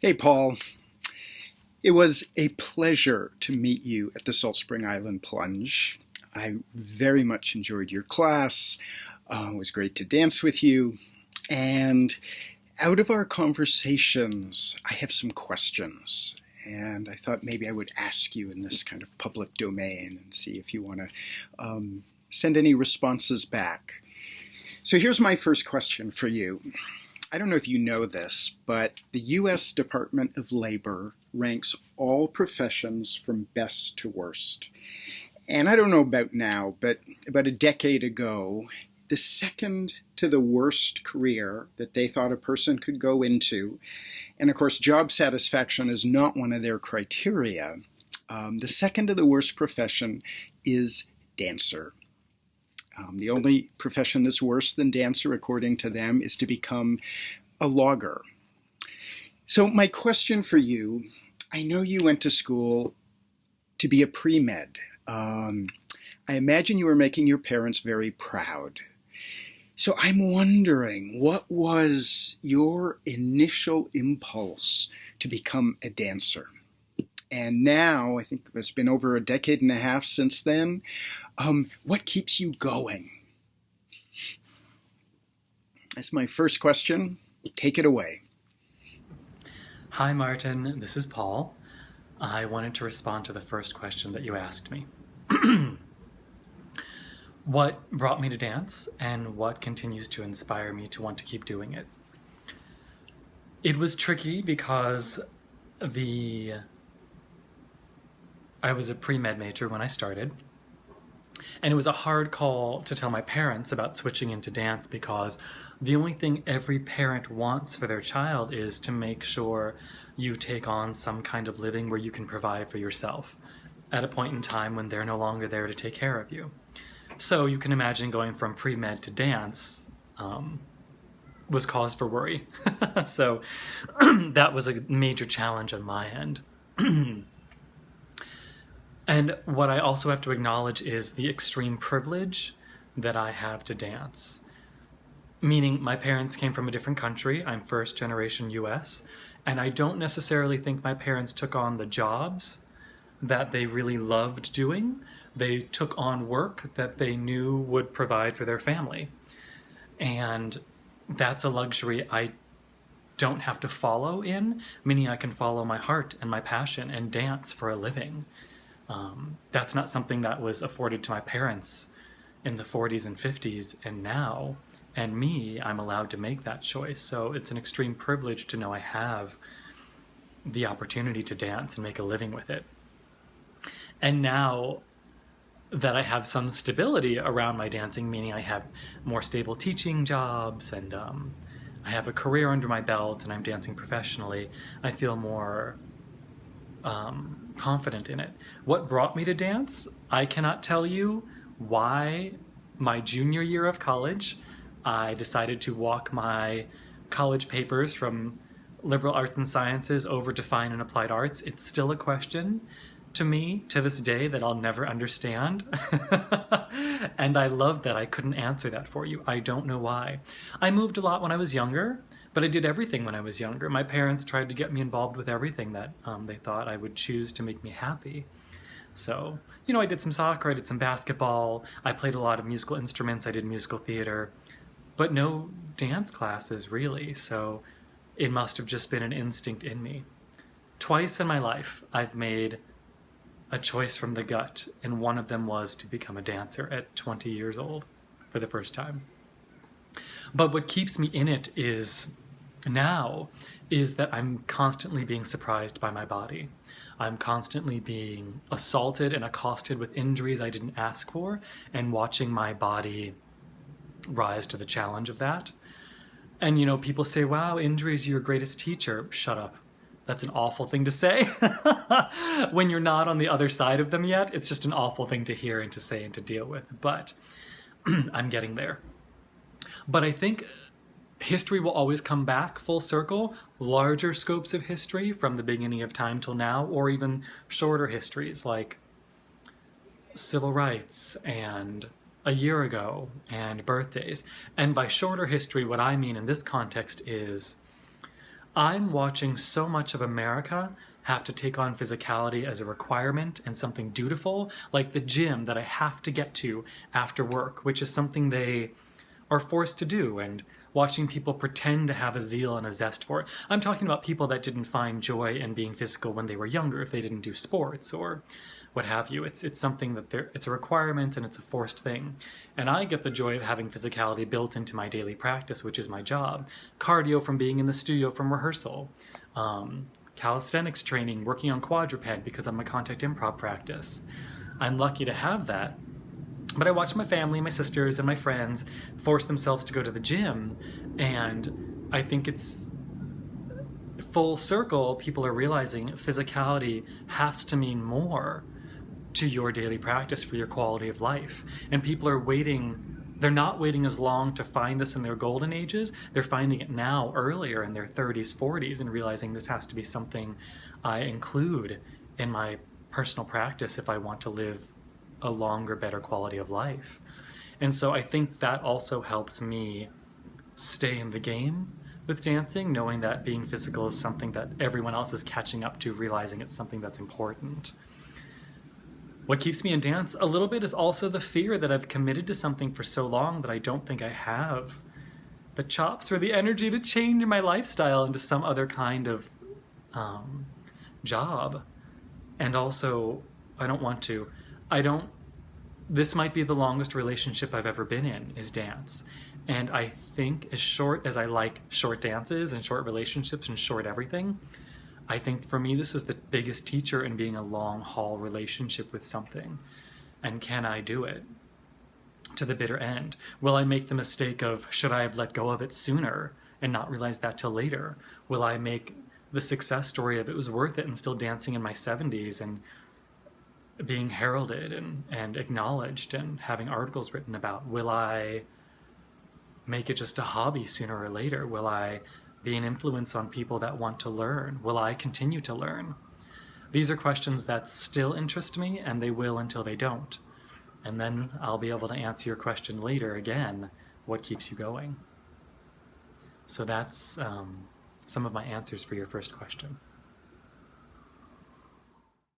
Hey, Paul. It was a pleasure to meet you at the Salt Spring Island Plunge. I very much enjoyed your class. It was great to dance with you. And out of our conversations, I have some questions. And I thought maybe I would ask you in this kind of public domain and see if you want to send any responses back. So here's my first question for you. I don't know if you know this, but the U.S. Department of Labor ranks all professions from best to worst. And I don't know about now, but about a decade ago, the second to the worst career that they thought a person could go into, and of course job satisfaction is not one of their criteria, the second to the worst profession is dancer. The only profession that's worse than dancer, according to them, is to become a logger. So my question for you, I know you went to school to be a pre-med. I imagine you were making your parents very proud. So I'm wondering, what was your initial impulse to become a dancer? And now, I think it's been over a decade and a half since then. What keeps you going? That's my first question. Take it away. Hi, Martin. This is Paul. I wanted to respond to the first question that you asked me. What brought me to dance and what continues to inspire me to want to keep doing it? It was tricky because I was a pre-med major when I started. And it was a hard call to tell my parents about switching into dance because the only thing every parent wants for their child is to make sure you take on some kind of living where you can provide for yourself at a point in time when they're no longer there to take care of you. So you can imagine going from pre-med to dance was cause for worry. So that was a major challenge on my end. And what I also have to acknowledge is the extreme privilege that I have to dance. Meaning my parents came from a different country. I'm first generation US. And I don't necessarily think my parents took on the jobs that they really loved doing. They took on work that they knew would provide for their family. And that's a luxury I don't have to follow in, meaning I can follow my heart and my passion and dance for a living. That's not something that was afforded to my parents in the 40s and 50s, and now, and me, I'm allowed to make that choice. So it's an extreme privilege to know I have the opportunity to dance and make a living with it. And now that I have some stability around my dancing, meaning I have more stable teaching jobs and I have a career under my belt and I'm dancing professionally, I feel more confident in it. What brought me to dance? I cannot tell you why my junior year of college, I decided to walk my college papers from liberal arts and sciences over to fine and applied arts. It's still a question to me to this day that I'll never understand. And I love that I couldn't answer that for you. I don't know why. I moved a lot when I was younger, but I did everything when I was younger. My parents tried to get me involved with everything that they thought I would choose to make me happy. So, I did some soccer, I did some basketball, I played a lot of musical instruments, I did musical theater, but no dance classes really, so it must have just been an instinct in me. Twice in my life, I've made a choice from the gut, and one of them was to become a dancer at 20 years old for the first time. But what keeps me in it is that I'm constantly being surprised by my body. I'm constantly being assaulted and accosted with injuries I didn't ask for, and watching my body rise to the challenge of that. And people say, wow, injury is your greatest teacher. Shut up. That's an awful thing to say. When you're not on the other side of them yet, it's just an awful thing to hear and to say and to deal with. But I'm getting there. But I think history will always come back full circle, larger scopes of history from the beginning of time till now, or even shorter histories like civil rights and a year ago and birthdays. And by shorter history, what I mean in this context is I'm watching so much of America have to take on physicality as a requirement and something dutiful, like the gym that I have to get to after work, which is something they are forced to do, and watching people pretend to have a zeal and a zest for it. I'm talking about people that didn't find joy in being physical when they were younger, if they didn't do sports or what have you. It's something that it's a requirement and it's a forced thing. And I get the joy of having physicality built into my daily practice, which is my job. Cardio from being in the studio from rehearsal. Calisthenics training, working on quadruped because I'm a contact improv practice. I'm lucky to have that. But I watch my family, my sisters, and my friends force themselves to go to the gym, and I think it's full circle. People are realizing physicality has to mean more to your daily practice for your quality of life. And people are waiting, they're not waiting as long to find this in their golden ages. They're finding it now earlier in their 30s, 40s, and realizing this has to be something I include in my personal practice if I want to live a longer, better quality of life. And so I think that also helps me stay in the game with dancing, knowing that being physical is something that everyone else is catching up to, realizing it's something that's important. What keeps me in dance a little bit is also the fear that I've committed to something for so long that I don't think I have the chops or the energy to change my lifestyle into some other kind of job. And also, I don't want to. This might be the longest relationship I've ever been in, is dance. And I think as short as I like short dances and short relationships and short everything, I think for me this is the biggest teacher in being a long haul relationship with something. And can I do it to the bitter end? Will I make the mistake of, should I have let go of it sooner and not realize that till later? Will I make the success story of it was worth it and still dancing in my 70s and being heralded and acknowledged and having articles written about? Will I make it just a hobby sooner or later? Will I be an influence on people that want to learn? Will I continue to learn? These are questions that still interest me, and they will until they don't. And then I'll be able to answer your question later again, what keeps you going? So that's some of my answers for your first question.